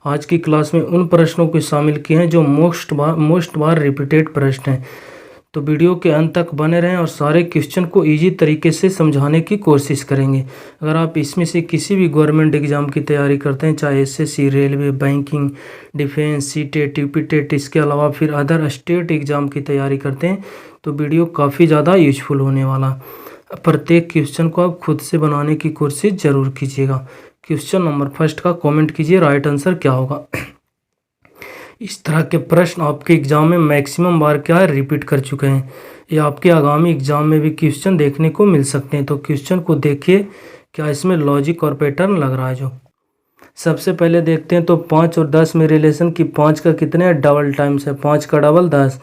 आज की क्लास में उन प्रश्नों को शामिल किए हैं जो मोस्ट बार रिपीटेड प्रश्न हैं। तो वीडियो के अंत तक बने रहें और सारे क्वेश्चन को इजी तरीके से समझाने की कोशिश करेंगे। अगर आप इसमें से किसी भी गवर्नमेंट एग्जाम की तैयारी करते हैं, चाहे SSC, railway, banking, defence, CTET, UPTET, इसके अलावा फिर अदर स्टेट एग्जाम की तैयारी करते हैं, तो वीडियो काफ़ी ज़्यादा यूजफुल होने वाला। प्रत्येक क्वेश्चन को आप खुद से बनाने की कोशिश ज़रूर कीजिएगा। क्वेश्चन नंबर फर्स्ट का कमेंट कीजिए, राइट आंसर क्या होगा। इस तरह के प्रश्न आपके एग्जाम में मैक्सिमम बार क्या है, रिपीट कर चुके हैं। ये आपके आगामी एग्जाम में भी क्वेश्चन देखने को मिल सकते हैं। तो क्वेश्चन को देखिए, क्या इसमें लॉजिक और पैटर्न लग रहा है। जो सबसे पहले देखते हैं, तो 5 और 10 में रिलेशन की 5 का कितने डबल टाइम्स है, 5 का डबल 10।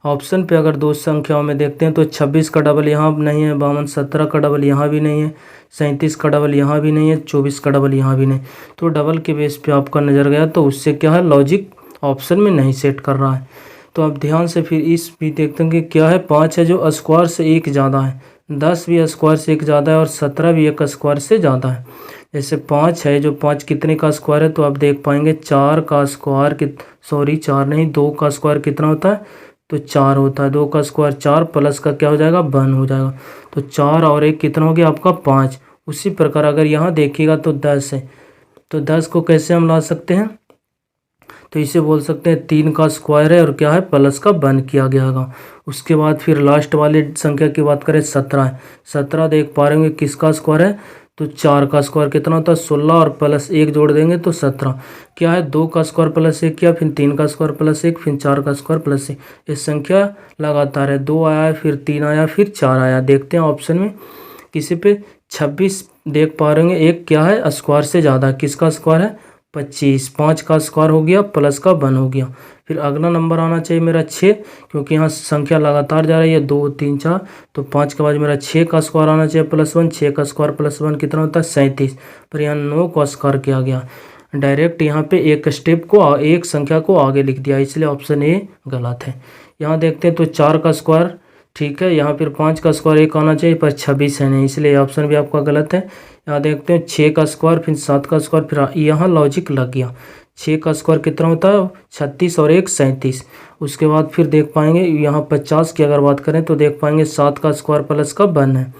ऑप्शन पे अगर दो संख्याओं में देखते हैं तो 26 का डबल यहाँ नहीं है, 52, 17 का डबल यहाँ भी नहीं है, 37 का डबल यहाँ भी नहीं है, 24 का डबल यहाँ भी नहीं। तो डबल के बेस पे आपका नज़र गया, तो उससे क्या है, लॉजिक ऑप्शन में नहीं सेट कर रहा है। तो आप ध्यान से फिर इस भी देखते हैं कि क्या है, 5 है जो स्क्वायर से एक ज़्यादा है, 10 भी स्क्वायर से एक ज़्यादा है और 17 भी एक स्क्वायर से ज़्यादा है। जैसे 5 है, जो 5 कितने का स्क्वायर है, तो आप देख पाएंगे 4 का स्क्वायर 4 नहीं, 2 का स्क्वायर कितना होता है, तो 4 होता है। 2 का स्क्वायर 4 प्लस का क्या हो जाएगा, 1 हो जाएगा। तो 4 और 1 कितना हो गया आपका 5। उसी प्रकार अगर यहाँ देखिएगा तो 10 है, तो 10 को कैसे हम ला सकते हैं, तो इसे बोल सकते हैं 3 का स्क्वायर है और क्या है, प्लस का 1 किया गया होगा। उसके बाद फिर लास्ट वाले संख्या की बात करें, 17 है। 17 देख पा रहे होंगे किसका स्क्वायर है, तो 4 का स्क्वायर कितना होता है, 16 और प्लस 1 जोड़ देंगे तो 17। क्या है, 2 का स्क्वायर प्लस 1 किया, फिर 3 का स्क्वायर प्लस 1, फिर 4 का स्क्वायर प्लस 1। ये संख्या लगातार है, 2 आया, फिर 3 आया, फिर 4 आया। देखते हैं ऑप्शन में किसी पे 26 देख पा रहे होंगे, एक क्या है, स्क्वायर से ज़्यादा, किसका स्क्वायर है, 25। 5 का स्क्वायर हो गया, प्लस का 1 हो गया। फिर अगला नंबर आना चाहिए मेरा 6, क्योंकि यहाँ संख्या लगातार जा रही है, 2, 3, 4, तो 5 के बाद मेरा 6 का स्क्वायर आना चाहिए प्लस 1। 6 का स्क्वायर प्लस 1 कितना होता है, 37। पर यहाँ 9 का स्क्वायर किया गया, डायरेक्ट यहाँ पे एक स्टेप को, एक संख्या को आगे लिख दिया, इसलिए ऑप्शन ए गलत है। यहाँ देखते हैं तो 4 का स्क्वायर ठीक है, यहाँ फिर 5 का स्क्वायर 1 आना चाहिए, पर 26 है नहीं, इसलिए ऑप्शन भी आपका गलत है। यहाँ देखते हैं 6 का स्क्वायर, फिर 7 का स्क्वायर, फिर यहाँ लॉजिक लग गया। 6 का स्क्वायर कितना होता है, 36 और 1 37। उसके बाद फिर देख पाएंगे यहाँ 50 की अगर बात करें तो देख पाएंगे 7 का स्क्वायर प्लस का 1 है।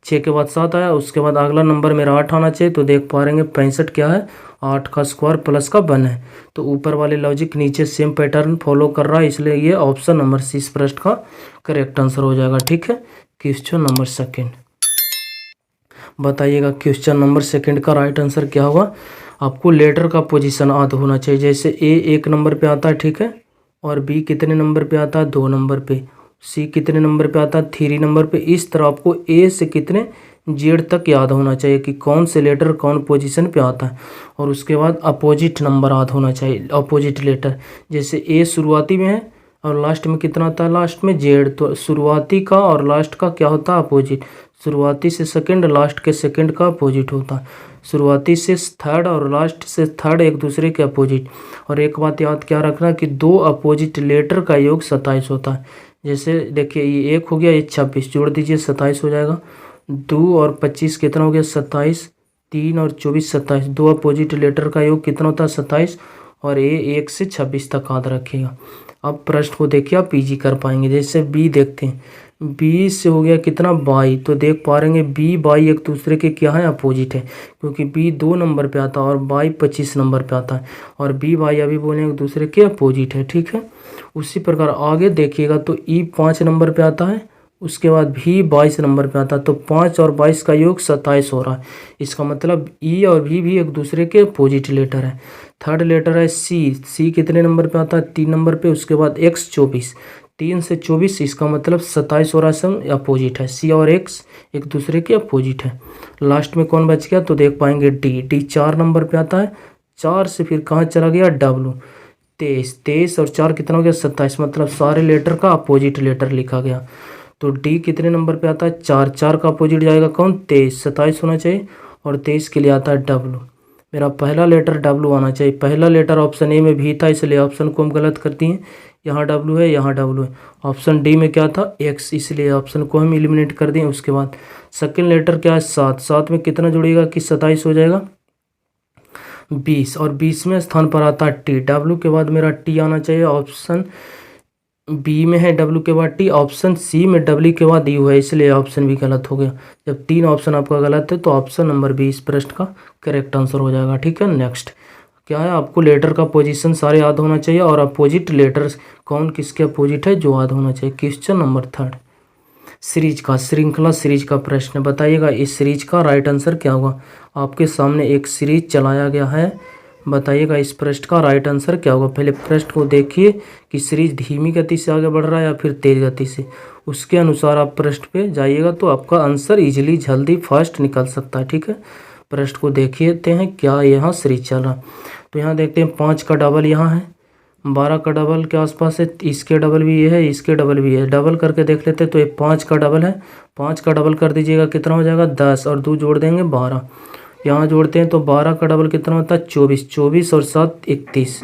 6 के बाद 7 आया, उसके बाद अगला नंबर मेरा 8 आना चाहिए, तो देख पा रहे हैं 65 क्या है, 8 का स्क्वायर प्लस का 1 है। तो ऊपर वाले लॉजिक नीचे सेम पैटर्न फॉलो कर रहा है, इसलिए ये ऑप्शन नंबर सी इस प्रश्न का करेक्ट आंसर हो जाएगा। ठीक है, क्वेश्चन नंबर सेकंड बताइएगा। क्वेश्चन नंबर सेकंड का राइट आंसर क्या होगा। आपको लेटर का पोजीशन याद होना चाहिए। जैसे ए 1 नंबर पे आता है, ठीक है, और बी कितने नंबर पे आता है, 2 नंबर पे, सी कितने नंबर पे आता है, 3 नंबर पे। इस तरह आपको ए से कितने जेड तक याद होना चाहिए कि कौन से लेटर कौन पोजीशन पे आता है, और उसके बाद अपोजिट नंबर याद होना चाहिए, अपोजिट लेटर। जैसे ए शुरुआती में है और लास्ट में कितना आता है, लास्ट में जेड, तो शुरुआती का और लास्ट का क्या होता है, अपोजिट। शुरुआती से सेकंड, लास्ट के सेकंड का अपोजिट होता है। शुरुआती से थर्ड और लास्ट से थर्ड एक दूसरे के अपोजिट। और एक बात याद क्या रखना कि 2 अपोजिट लेटर का योग 27 होता है। जैसे देखिए ये 1 हो गया, ये 26 जोड़ दीजिए 27 हो जाएगा। 2 और 25 कितना हो गया, 27, 3 और 24 27। 2 अपोजिट लेटर का योग कितना होता है, 27, और ये 1 से 26 तक याद रखिएगा। अब प्रश्न को देखिए आप इजी कर पाएंगे। जैसे बी देखते हैं, बी से हो गया कितना, 22, तो देख पा रहे हैं बी 22 एक दूसरे के क्या है, अपोजिट है, क्योंकि बी 2 नंबर पे आता है और 22 25 नंबर पे आता है, और बी 22 अभी बोले एक दूसरे के अपोजिट है। ठीक है, उसी प्रकार आगे देखिएगा तो ई 5 नंबर पे आता है, उसके बाद भी 22 नंबर पे आता है, तो 5 और 22 का योग 27 हो रहा है। इसका मतलब ई और भी एक दूसरे के अपोजिट लेटर है। थर्ड लेटर है सी, सी कितने नंबर पे आता है, 3 नंबर पे, उसके बाद एक्स 24, 3 से 24, इसका मतलब 27 हो रहा है, सब अपोजिट है। सी और एक्स एक दूसरे के अपोजिट है। लास्ट में कौन बच गया, तो देख पाएंगे डी, डी 4 नंबर पे आता है, 4 से फिर कहाँ चला गया, डब्लू 23, 23 और 4 कितना हो गया, 27, मतलब सारे लेटर का अपोजिट लेटर लिखा गया। तो डी कितने नंबर पे आता है, 4, 4 का अपोजिट जाएगा कौन, 23, 27 होना चाहिए, और 23 के लिए आता है डब्लू। मेरा पहला लेटर डब्लू आना चाहिए। पहला लेटर ऑप्शन ए में भी था, इसलिए ऑप्शन को हम गलत करती हैं। यहाँ डब्लू है, यहाँ डब्लू है। ऑप्शन डी में क्या था, एक्स, इसलिए ऑप्शन को हम एलिमिनेट कर दें। उसके बाद सेकंड लेटर क्या है, 7, 7 में कितना जुड़ेगा कि 27 हो जाएगा। 20 और 20वें स्थान पर आता है टी। डब्ल्यू के बाद मेरा टी आना चाहिए, ऑप्शन बी में है डब्ल्यू के बाद टी, ऑप्शन सी में डब्ल्यू के बाद यू है, इसलिए ऑप्शन भी गलत हो गया। जब 3 ऑप्शन आपका गलत है तो ऑप्शन नंबर बी इस प्रश्न का करेक्ट आंसर हो जाएगा। ठीक है, नेक्स्ट क्या है, आपको लेटर का पोजीशन सारे याद होना चाहिए और अपोजिट लेटर्स कौन किसके अपोजिट है जो याद होना चाहिए। क्वेश्चन नंबर 3 सीरीज का, श्रृंखला सीरीज का प्रश्न बताइएगा, इस सीरीज का राइट आंसर क्या होगा। आपके सामने एक सीरीज चलाया गया है, बताइएगा इस प्रश्न का राइट आंसर क्या होगा। पहले प्रश्न को देखिए कि सीरीज धीमी गति से आगे बढ़ रहा है या फिर तेज गति से, उसके अनुसार आप प्रश्न पे जाइएगा तो आपका आंसर इजीली जल्दी फास्ट निकल सकता है। ठीक है, प्रश्न को देखते हैं क्या यहाँ सीरीज चल रहा। तो यहाँ देखते हैं 5 का डबल यहाँ है, 12 का डबल के आसपास है, इसके डबल भी ये है, इसके डबल भी है, डबल करके देख लेते हैं। तो ये 5 का डबल है, 5 का डबल कर दीजिएगा कितना हो जाएगा 10 और 2 जोड़ देंगे 12, यहाँ जोड़ते हैं तो 12 का डबल कितना होता है 24, 24 और 7 31,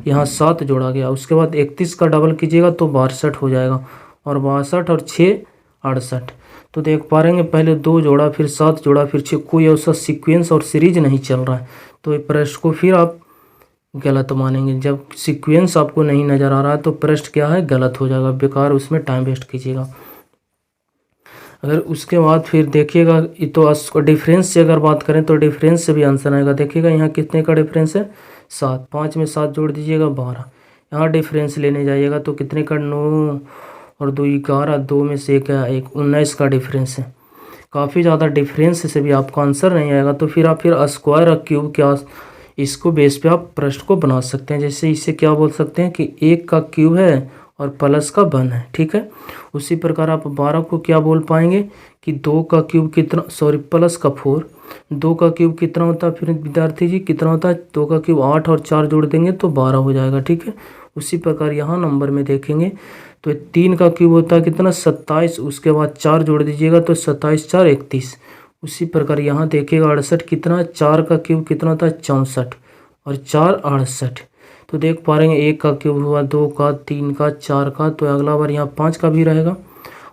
यहाँ 7 जोड़ा गया। उसके बाद 31 का डबल कीजिएगा तो 62 हो जाएगा और 62 और 6 68। तो देख पा रहे हैं पहले 2 जोड़ा फिर 7 जोड़ा फिर 6, कोई ऐसा सीक्वेंस और सीरीज नहीं चल रहा है। तो ये प्रश्न को फिर आप गलत मानेंगे। जब सीक्वेंस आपको नहीं नज़र आ रहा है तो प्रश्न क्या है गलत हो जाएगा, बेकार उसमें टाइम वेस्ट कीजिएगा। अगर उसके बाद फिर देखिएगा तो डिफरेंस से अगर बात करें तो डिफरेंस से भी आंसर आएगा। देखिएगा यहाँ कितने का डिफरेंस है 7, 5 में 7 जोड़ दीजिएगा 12, यहाँ डिफरेंस लेने जाइएगा तो कितने का 9 और 2 11, 2 में से 1 है 1, 19 का डिफरेंस है। काफ़ी ज़्यादा डिफरेंस से भी आपका आंसर नहीं आएगा तो फिर आप स्क्वायर और क्यूब क्या इसको बेस पे आप प्रश्न को बना सकते हैं। जैसे इसे क्या बोल सकते हैं कि 1 का क्यूब है और प्लस का 1 है। ठीक है, उसी प्रकार आप 12 को क्या बोल पाएंगे कि 2 का क्यूब कितना, सॉरी प्लस का 4, 2 का क्यूब कितना होता है फिर विद्यार्थी जी कितना होता है, 2 का क्यूब 8 और 4 जोड़ देंगे तो 12 हो जाएगा। ठीक है, उसी प्रकार यहाँ नंबर में देखेंगे तो 3 का क्यूब होता है कितना 27, उसके बाद 4 जोड़ दीजिएगा तो 27 4 31। उसी प्रकार यहाँ देखिएगा 68 कितना, 4 का क्यूब कितना होता है 64 और 4 68। तो देख पा रहे हैं 1 का क्यूब हुआ 2 का 3 का 4 का, तो अगला बार यहाँ 5 का भी रहेगा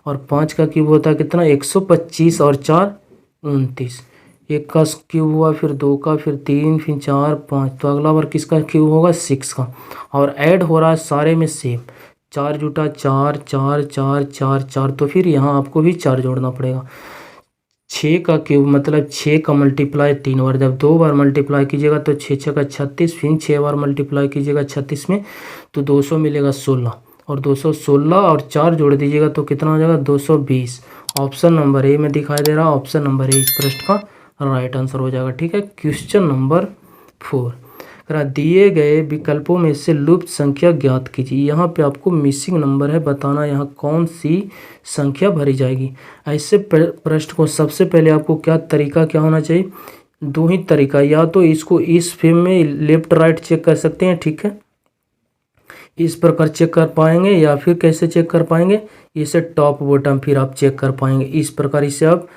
और 5 का क्यूब होता है कितना 125 और 4 29। 1 का क्यूब हुआ फिर 2 का फिर 3 फिर 4 5, तो अगला बार किसका क्यूब होगा 6 का। और ऐड हो रहा है सारे में सेम, 4 जुटा 4 4 4 4 4, तो फिर यहाँ आपको भी 4 जोड़ना पड़ेगा। 6 का क्यूब मतलब 6 का मल्टीप्लाई 3 बार, जब 2 बार मल्टीप्लाई कीजिएगा तो 6 6 का 36, फिर 6 बार मल्टीप्लाई कीजिएगा 36 में तो 200 मिलेगा 16 और 216 और 4 जोड़ दीजिएगा तो कितना हो जाएगा 220। ऑप्शन नंबर ए में दिखाई दे रहा है, ऑप्शन नंबर ए इस प्रश्न का राइट आंसर हो जाएगा। ठीक है, क्वेश्चन नंबर 4 दिए गए विकल्पों में से लुप्त संख्या ज्ञात कीजिए। यहाँ पे आपको मिसिंग नंबर है, बताना यहाँ कौन सी संख्या भरी जाएगी। ऐसे प्रश्न को सबसे पहले आपको तरीका क्या होना चाहिए, 2 ही तरीका, या तो इसको इस फ्रेम में लेफ्ट राइट चेक कर सकते हैं। ठीक है, इस प्रकार चेक कर पाएंगे, या फिर कैसे चेक कर पाएंगे, इसे टॉप बॉटम फिर आप चेक कर पाएंगे। इस प्रकार इसे आप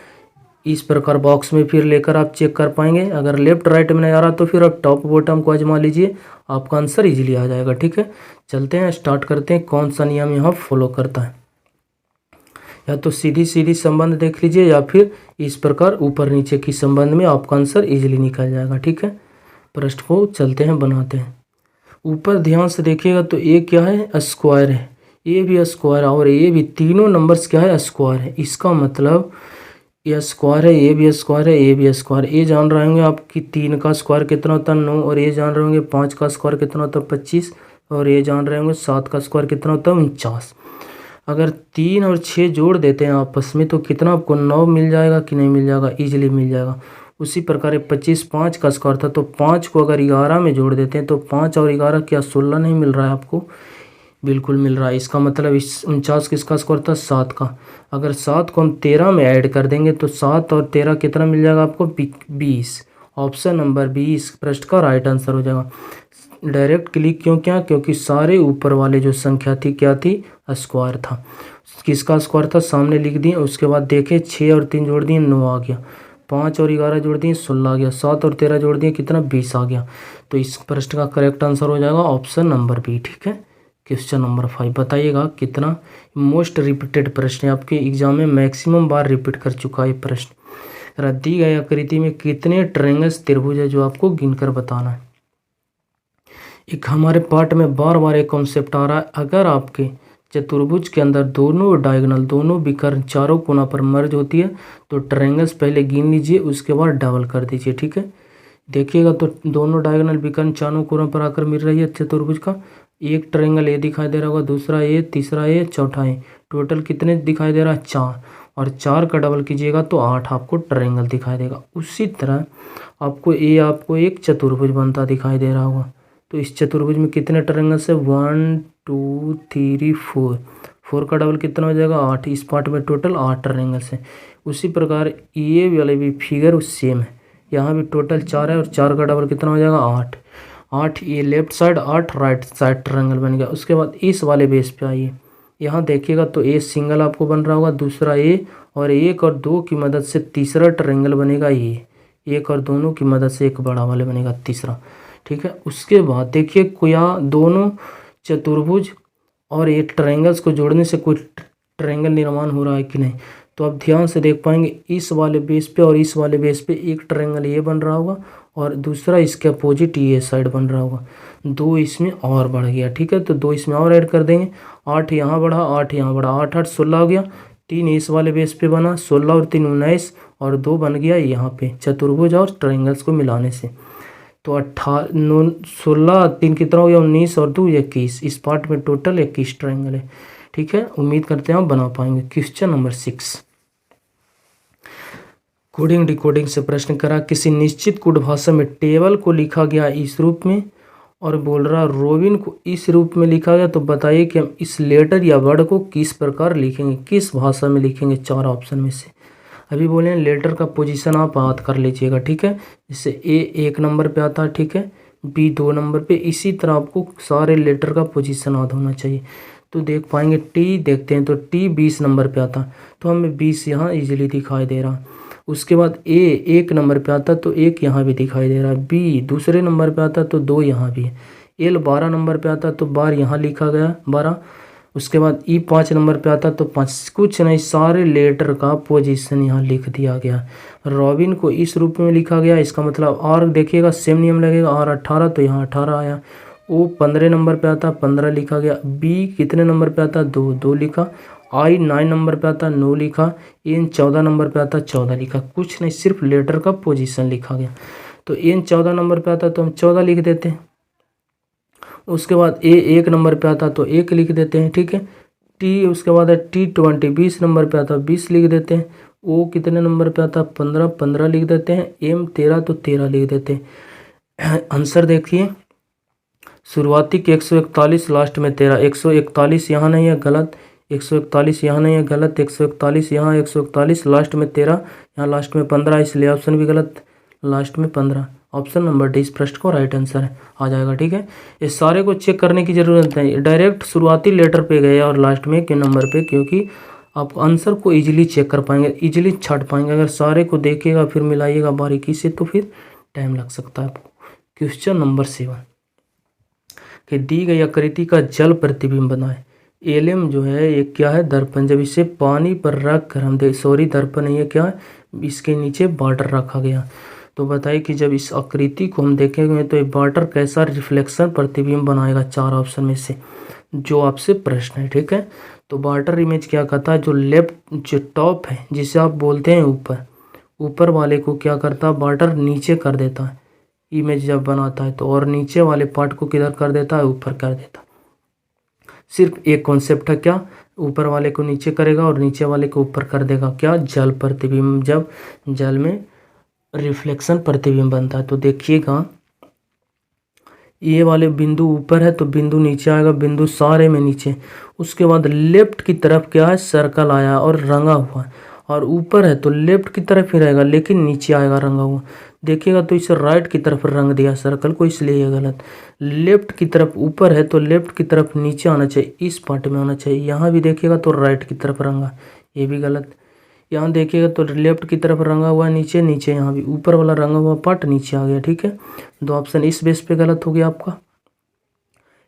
इस प्रकार बॉक्स में फिर लेकर आप चेक कर पाएंगे। अगर लेफ्ट राइट में नहीं आ रहा तो फिर आप टॉप बॉटम को आजमा लीजिए, आपका आंसर इजीली आ जाएगा। ठीक है, चलते हैं स्टार्ट करते हैं कौन सा नियम यहाँ फॉलो करता है। या तो सीधी सीधी संबंध देख लीजिए या फिर इस प्रकार ऊपर नीचे की संबंध में आपका आंसर इजीली निकल जाएगा। ठीक है, प्रश्न को चलते हैं बनाते हैं। ऊपर ध्यान से देखिएगा तो ये क्या है स्क्वायर है, ये भी स्क्वायर और ये भी, तीनों नंबर्स क्या है स्क्वायर है। इसका मतलब ये स्क्वायर है, ये भी स्क्वायर है, ये भी स्क्वायर। ये जान रहे होंगे आपकी 3 का स्क्वायर कितना होता है 9, और ये जान रहे होंगे 5 का स्क्वायर कितना होता है 25, और ये जान रहे होंगे 7 का स्क्वायर कितना होता है 49। अगर 3 और 6 जोड़ देते हैं आपस में तो कितना आपको 9 मिल जाएगा कि नहीं मिल जाएगा, ईजिली मिल जाएगा। उसी प्रकार 25 5 का स्क्वायर था तो 5 को अगर 11 में जोड़ देते हैं तो 5 और 11 क्या 16 नहीं मिल रहा है आपको, बिल्कुल मिल रहा है। इसका मतलब 49 किसका स्क्वायर था 7 का। अगर 7 को हम 13 में ऐड कर देंगे तो 7 और 13 कितना मिल जाएगा आपको 20। ऑप्शन नंबर 20 प्रश्न का राइट आंसर हो जाएगा। डायरेक्ट क्लिक क्यों किया, क्योंकि सारे ऊपर वाले जो संख्या थी क्या थी स्क्वायर था। किसका स्क्वायर था सामने लिख दिए, उसके बाद देखे 6 और 3 जोड़ दिए 9 आ गया, 5 और 11 जोड़ दिए 16 आ गया, 7 और 13 जोड़ दिए कितना 20 आ गया। तो इस प्रश्न का करेक्ट आंसर हो जाएगा ऑप्शन नंबर बी। ठीक है, क्वेश्चन नंबर 5 बताइएगा कितना मोस्ट रिपीटेड प्रश्न है, आपके एग्जाम में मैक्सिमम बार रिपीट कर चुका है प्रश्न। दी गई आकृति में कितने ट्रायंगल्स त्रिभुज है जो आपको गिनकर बताना है। एक हमारे पार्ट में बार बार एक कॉन्सेप्ट आ रहा है, अगर आपके चतुर्भुज के अंदर दोनों डायगोनल दोनों विकर्ण चारों कोना पर मर्ज होती है तो ट्रायंगल्स पहले गिन लीजिए, उसके बाद डबल कर दीजिए। ठीक है, देखिएगा तो दोनों डायगोनल विकर्ण चारों कोना पर आकर मिल रही है चतुर्भुज का। एक ट्रायंगल ए दिखाई दे रहा होगा, दूसरा ए, तीसरा ए, चौथा ए, टोटल कितने दिखाई दे रहा है? 4। और 4 का डबल कीजिएगा तो 8 आपको ट्रायंगल दिखाई देगा। उसी तरह आपको एक चतुर्भुज बनता दिखाई दे रहा होगा। तो इस चतुर्भुज में कितने ट्रायंगल्स है? 1 2 3 4। 4 का डबल कितना हो जाएगा? 8। इस पार्ट में टोटल 8 ट्रायंगल्स हैं। उसी प्रकार ये वाले भी फिगर सेम है, यहाँ भी टोटल 4 है और 4 का डबल कितना हो जाएगा? 8। 8 ये left side, 8 right side triangle बन गया। उसके बाद इस वाले बेस पे आइए, यहाँ देखिएगा तो ए सिंगल आपको बन रहा होगा, दूसरा ए, और 1 और 2 की मदद से तीसरा ट्रायंगल बनेगा ये। 1 और दोनों की मदद से एक बड़ा वाले बनेगा तीसरा। ठीक है, उसके बाद देखिए क्या दोनों चतुर्भुज और एक ट्रायंगल्स को जोड़ने से कोई ट्रायंगल निर्माण हो रहा है कि नहीं। तो आप ध्यान से देख पाएंगे इस वाले बेस पे और इस वाले बेस पे एक ट्रायंगल ये बन रहा होगा और दूसरा इसके अपोजिट ये साइड बन रहा होगा। 2 इसमें और बढ़ गया। ठीक है, तो 2 इसमें और ऐड कर देंगे। 8 यहाँ बढ़ा, 8 यहाँ बढ़ा, 8 8 16 हो गया। 3 इस वाले बेस पे बना, 16 और 3 19, और 2 बन गया यहाँ पे चतुर्भुज और ट्रायंगल्स को मिलाने से। तो 16 3 कितना हो गया? 19 और 2 21। इस पार्ट में टोटल 21 ट्रायंगल है। ठीक है, उम्मीद करते हैं आप बना पाएंगे। क्वेश्चन नंबर 6, कोडिंग डिकोडिंग से प्रश्न करा, किसी निश्चित कोड भाषा में टेबल को लिखा गया इस रूप में और बोल रहा रोबिन को इस रूप में लिखा गया, तो बताइए कि हम इस लेटर या वर्ड को किस प्रकार लिखेंगे, किस भाषा में लिखेंगे। 4 ऑप्शन में से अभी बोले लेटर का पोजीशन आप याद कर लीजिएगा। ठीक है, जैसे ए 1 नंबर पे आता है, ठीक है, बी 2 नंबर पे, इसी तरह आपको सारे लेटर का पोजीशन याद होना चाहिए। तो देख पाएंगे टी देखते हैं तो टी 20 नंबर पे आता है, तो हमें 20 यहाँ इजीली दिखाई दे रहा। उसके बाद ए 1 नंबर पे आता तो 1 यहाँ भी दिखाई दे रहा है। बी दूसरे नंबर पे आता तो 2 यहाँ भी है। एल 12 नंबर पे आता तो 12 यहाँ लिखा गया 12। उसके बाद ई 5 नंबर पे आता तो 5। कुछ नहीं, सारे लेटर का पोजीशन यहाँ लिख दिया गया। रॉबिन को इस रूप में लिखा गया, इसका मतलब आर देखिएगा सेम नियम लगेगा। आर 18 तो यहाँ 18 आया। ओ 15 नंबर पे आता 15 लिखा गया। बी कितने नंबर पे आता? 2 2 लिखा। आई 9 नंबर पे आता 9 लिखा। एन 14 नंबर पे आता 14 लिखा। कुछ नहीं, सिर्फ लेटर का पोजीशन लिखा गया। तो एन 14 नंबर पे आता तो हम 14 लिख देते हैं। उसके बाद ए 1 नंबर पे आता तो 1 लिख देते हैं। ठीक है, टी उसके बाद है टी 20 20 नंबर पे आता 20 लिख देते हैं। ओ कितने नंबर पे आता? 15 15 लिख देते हैं। एम 13 तो 13 लिख देते हैं। आंसर देखिए, शुरुआती के 141, लास्ट में 13। 141 यहाँ नहीं है, गलत। 141 यहाँ नहीं है, गलत। 141 यहाँ, 141 लास्ट में 13, यहाँ लास्ट में 15, इसलिए ऑप्शन भी गलत, लास्ट में 15। ऑप्शन नंबर डी इस प्रश्न को राइट आंसर है आ जाएगा। ठीक है, इस सारे को चेक करने की ज़रूरत नहीं, डायरेक्ट शुरुआती लेटर पे गए और लास्ट में के नंबर पे, क्योंकि आप आंसर को इजीली चेक कर पाएंगे, इजीली छाट पाएंगे। अगर सारे को देखिएगा फिर मिलाइएगा बारीकी से तो फिर टाइम लग सकता है आपको। क्वेश्चन नंबर 7, कि दी गई आकृति का जल प्रतिबिंब बनाए। एलएम जो है ये क्या है? दर्पण। जब इसे पानी पर रख कर हम दर्पण नहीं है, क्या है? इसके नीचे वाटर रखा गया। तो बताइए कि जब इस आकृति को हम देखेंगे तो ये वाटर कैसा रिफ्लेक्शन प्रतिबिंब बनाएगा 4 ऑप्शन में से, जो आपसे प्रश्न है। ठीक है, तो वाटर इमेज क्या कहता है? जो लेफ्ट जो टॉप है जिसे आप बोलते हैं ऊपर वाले को क्या करता है? वाटर नीचे कर देता है इमेज जब बनाता है तो, और नीचे वाले पार्ट को किधर कर देता है? ऊपर कर देता है। सिर्फ एक कॉन्सेप्ट है, क्या? ऊपर वाले को नीचे करेगा और नीचे वाले को ऊपर कर देगा। क्या? जल प्रतिबिंब। जब जल में रिफ्लेक्शन प्रतिबिंब बनता है तो देखिएगा ये वाले बिंदु ऊपर है तो बिंदु नीचे आएगा, बिंदु सारे में नीचे। उसके बाद लेफ्ट की तरफ क्या है? सर्कल आया और रंगा हुआ है, और ऊपर है तो लेफ्ट की तरफ ही रहेगा लेकिन नीचे आएगा रंगा हुआ। देखिएगा तो इसे राइट की तरफ रंग दिया सर्कल को, इसलिए ये गलत। लेफ्ट की तरफ ऊपर है तो लेफ्ट की तरफ नीचे आना चाहिए, इस पार्ट में आना चाहिए। यहाँ भी देखिएगा तो राइट की तरफ रंगा, ये भी गलत। यहाँ देखिएगा तो लेफ्ट की तरफ रंगा हुआ नीचे, नीचे यहाँ भी ऊपर वाला रंगा हुआ पार्ट नीचे आ गया। ठीक है, 2 ऑप्शन इस बेस पे गलत हो गया आपका।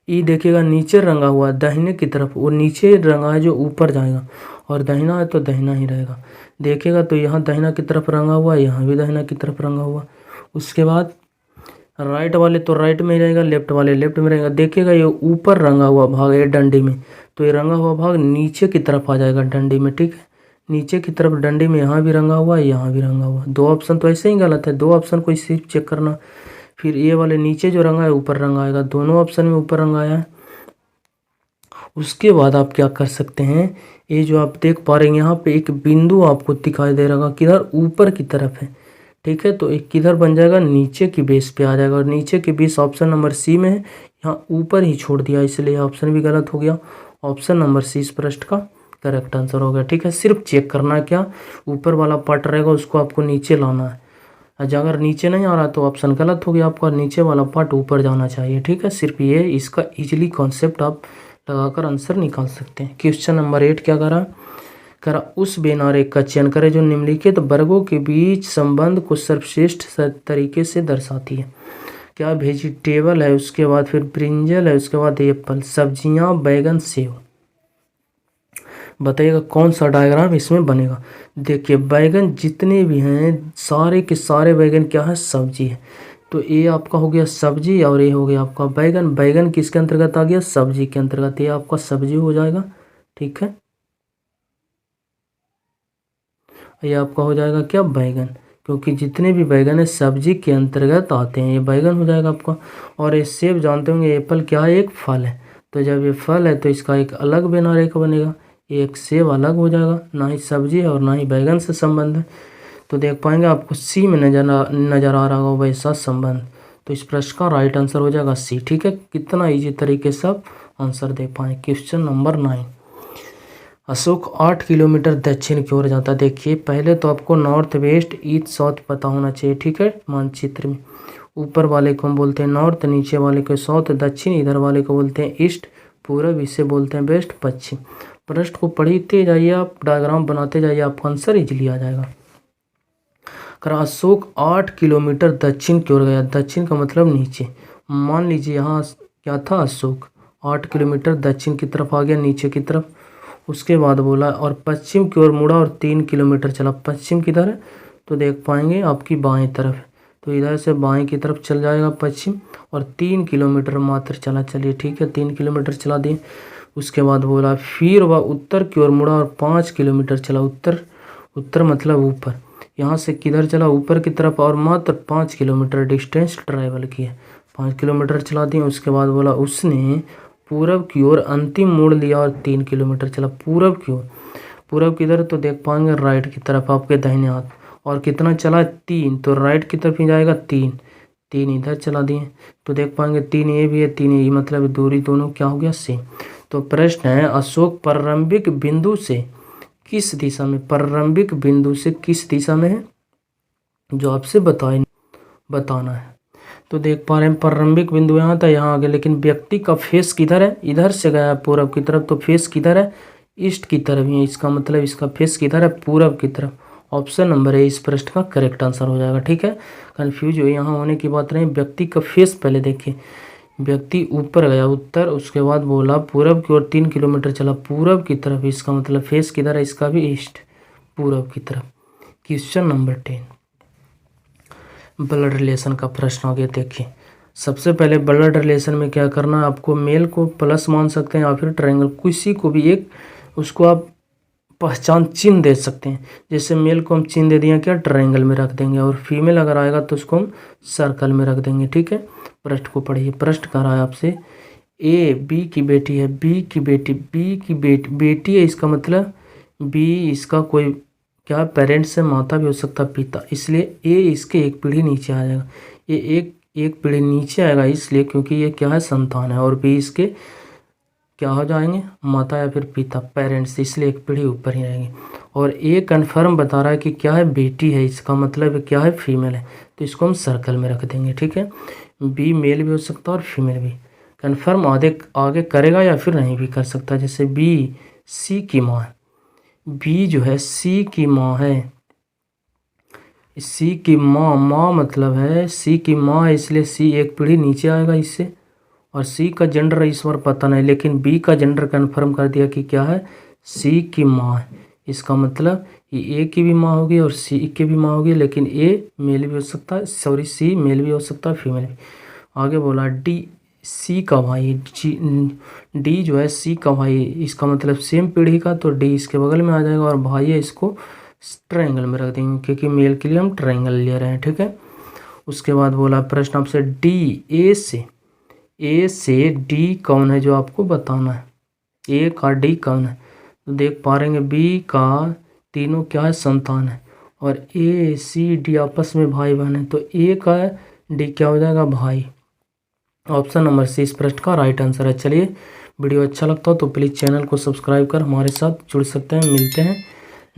ई देखिएगा नीचे रंगा हुआ दाहिने की तरफ, वो नीचे रंगा है जो ऊपर जाएगा, और दाहिना है तो दाहिना ही रहेगा। देखिएगा तो यहाँ दाहिना की तरफ रंगा हुआ, यहाँ भी दाहिना की तरफ रंगा हुआ। उसके बाद राइट वाले तो राइट में ही रहेगा, लेफ्ट वाले लेफ्ट में रहेगा। देखिएगा ये ऊपर रंगा हुआ भाग है डंडी में, तो ये रंगा हुआ भाग नीचे की तरफ आ जाएगा डंडी में, ठीक है। नीचे की तरफ डंडी में यहाँ भी रंगा हुआ है, यहाँ भी रंगा हुआ है। दो ऑप्शन तो ऐसे ही गलत है, दो ऑप्शन को सिर्फ चेक करना। फिर ये वाले नीचे जो रंगा है ऊपर रंगा आएगा, दोनों ऑप्शन में ऊपर रंगा आया है। उसके बाद आप क्या कर सकते हैं, ये जो आप देख पा रहे हैं यहाँ पे एक बिंदु आपको दिखाई दे रहा, किधर, ऊपर की तरफ है, ठीक है। तो एक किधर बन जाएगा, नीचे की बेस पे आ जाएगा, और नीचे की बेस ऑप्शन नंबर सी में है, यहाँ ऊपर ही छोड़ दिया, इसलिए ऑप्शन भी गलत हो गया। ऑप्शन नंबर सी इस प्रश्न का करेक्ट आंसर हो गया, ठीक है। सिर्फ चेक करना है क्या, ऊपर वाला पार्ट रहेगा उसको आपको नीचे लाना है। अगर नीचे नहीं आ रहा तो ऑप्शन गलत हो गया आपका, नीचे वाला पार्ट ऊपर जाना चाहिए, ठीक है। सिर्फ ये इसका इजीली कॉन्सेप्ट आप लगाकर आंसर निकाल सकते हैं। क्वेश्चन नंबर 8 क्या करा उस बेनारे का चयन करें जो निम्नलिखित वर्गों के बीच संबंध को सर्वश्रेष्ठ तरीके से दर्शाती है। क्या वेजिटेबल है, उसके बाद फिर ब्रिंजल है, उसके बाद एप्पल, सब्जियां, बैगन, सेब। बताइएगा कौन सा डायग्राम इसमें बनेगा। देखिए बैगन जितने भी हैं सारे के सारे बैगन क्या है, सब्जी है। तो ये आपका हो गया सब्जी और ये हो गया आपका बैगन। बैगन किसके अंतर्गत आ गया, सब्जी के अंतर्गत, ये आपका सब्जी हो जाएगा, ठीक है। ये आपका हो जाएगा क्या, बैगन, क्योंकि जितने भी बैगन है सब्जी के अंतर्गत आते हैं, ये बैगन हो जाएगा आपका। और ये सेब जानते होंगे, एप्पल क्या है, एक फल है। तो जब ये फल है तो इसका एक अलग बेनारेख बनेगा, एक सेब अलग हो जाएगा, ना ही सब्जी है और ना ही बैगन से संबंध है। तो देख पाएंगे आपको सी में नजर आ रहा होगा वैसा संबंध। तो इस प्रश्न का राइट आंसर हो जाएगा सी, ठीक है। कितना इजी तरीके से आप आंसर दे पाए। क्वेश्चन नंबर 9, अशोक 8 किलोमीटर दक्षिण की ओर जाता है। देखिए पहले तो आपको नॉर्थ वेस्ट ईस्ट साउथ पता होना चाहिए, ठीक है। मानचित्र में ऊपर वाले को हम बोलते हैं नॉर्थ, नीचे वाले को साउथ, दक्षिण इधर वाले को बोलते हैं ईस्ट, पूरब इसे बोलते हैं वेस्ट, पश्चिम। प्रश्न को पढ़ते जाइए आप, डायग्राम बनाते जाइए, आपका आंसर इजीली आ जाएगा। अशोक 8 किलोमीटर दक्षिण की ओर गया, दक्षिण का मतलब नीचे। मान लीजिए यहाँ क्या था, अशोक 8 किलोमीटर दक्षिण की तरफ आ गया, नीचे की तरफ। उसके बाद बोला और पश्चिम की ओर मुड़ा और 3 किलोमीटर चला। पश्चिम किधर है, तो देख पाएंगे आपकी बाएं तरफ है, तो इधर से बाएं की तरफ चल जाएगा पश्चिम, और 3 किलोमीटर मात्र चला। चलिए ठीक है, 3 किलोमीटर चला दिए। उसके बाद बोला फिर वह उत्तर की ओर मुड़ा और 5 किलोमीटर चला। उत्तर, उत्तर मतलब ऊपर, यहाँ से किधर चला, ऊपर की तरफ, और मात्र 5 किलोमीटर डिस्टेंस ट्रैवल किया, 5 किलोमीटर चला दिए। उसके बाद बोला उसने पूरब की ओर अंतिम मोड़ लिया और 3 किलोमीटर चला। पूरब की ओर, पूरब किधर, तो देख पाएंगे राइट की तरफ आपके दाहिने हाथ। और कितना चला, 3, तो राइट की तरफ ही जाएगा 3, 3 इधर चला दिए। तो देख पाएंगे 3 ये भी है 3 ये, मतलब दूरी दोनों क्या हो गया, सेम। तो प्रश्न है अशोक प्रारंभिक बिंदु से किस दिशा में, प्रारंभिक बिंदु से किस दिशा में है, जो आपसे बताना है। तो देख पा रहे हैं प्रारंभिक बिंदु यहाँ था, यहाँ आ गया, लेकिन व्यक्ति का फेस किधर है, इधर से गया पूरब की तरफ, तो फेस किधर है, ईस्ट की तरफ ही है। इसका मतलब इसका फेस किधर है, पूरब की तरफ। ऑप्शन नंबर ए इस प्रश्न का करेक्ट आंसर हो जाएगा, ठीक है। कन्फ्यूज हो यहाँ होने की बात नहीं। व्यक्ति का फेस पहले देखिए, व्यक्ति ऊपर गया उत्तर, उसके बाद बोला पूरब की ओर 3 किलोमीटर चला, पूरब की तरफ, इसका मतलब फेस किधर है, इसका भी ईस्ट, पूरब की तरफ। क्वेश्चन नंबर 10, ब्लड रिलेशन का प्रश्न हो गया। देखिए सबसे पहले ब्लड रिलेशन में क्या करना है, आपको मेल को प्लस मान सकते हैं या फिर ट्रायंगल, किसी को भी एक उसको आप पहचान चिन्ह दे सकते हैं। जैसे मेल को हम चिन्ह दे दिए क्या, ट्रायंगल में रख देंगे, और फीमेल अगर आएगा तो उसको हम सर्कल में रख देंगे, ठीक है। प्रश्न को पढ़िए। प्रश्न कर रहा है आपसे, ए बी की बेटी है, बी की बेटी, बी की बेटी है, इसका मतलब बी इसका कोई क्या पेरेंट्स से, माता भी हो सकता है, पिता, इसलिए ए इसके एक पीढ़ी नीचे आ जाएगा। ये एक पीढ़ी नीचे आएगा इसलिए क्योंकि ये क्या है, संतान है, और बी इसके क्या हो जाएंगे, माता या फिर पिता, पेरेंट्स, इसलिए एक पीढ़ी ऊपर ही रहेंगे। और ए कन्फर्म बता रहा है कि क्या है, बेटी है, इसका मतलब क्या है, फीमेल है, तो इसको हम सर्कल में रख देंगे, ठीक है। बी मेल भी हो सकता है और फीमेल भी। कन्फर्म आगे करेगा या फिर नहीं भी कर सकता। जैसे बी सी की माँ है, बी जो है सी की माँ है, सी की माँ मतलब है सी की माँ है, इसलिए सी एक पीढ़ी नीचे आएगा इससे। और सी का जेंडर इस बार पता नहीं, लेकिन बी का जेंडर कन्फर्म कर दिया कि क्या है, सी की माँ है, इसका मतलब ये ए की भी माँ होगी और सी की भी माँ होगी, लेकिन ए मेल भी हो सकता है, सॉरी सी मेल भी हो सकता है, फीमेल भी। आगे बोला डी सी का भाई, डी जो है सी का भाई, इसका मतलब सेम पीढ़ी का, तो डी इसके बगल में आ जाएगा और भाई है, इसको ट्रायंगल में रख देंगे क्योंकि मेल के लिए हम ट्रायंगल ले रहे हैं, ठीक है। उसके बाद बोला प्रश्न आपसे डी ए से डी कौन है जो आपको बताना है, ए का डी कौन है। तो देख पा रहे हैं बी का तीनों क्या है, संतान है, और ए सी डी आपस में भाई बहन है, तो ए का डी क्या हो जाएगा, भाई। ऑप्शन नंबर सी इस प्रश्न का राइट आंसर है। चलिए, वीडियो अच्छा लगता हो तो प्लीज़ चैनल को सब्सक्राइब कर हमारे साथ जुड़ सकते हैं। मिलते हैं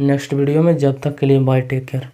नेक्स्ट वीडियो में, जब तक के लिए बाय, टेक केयर।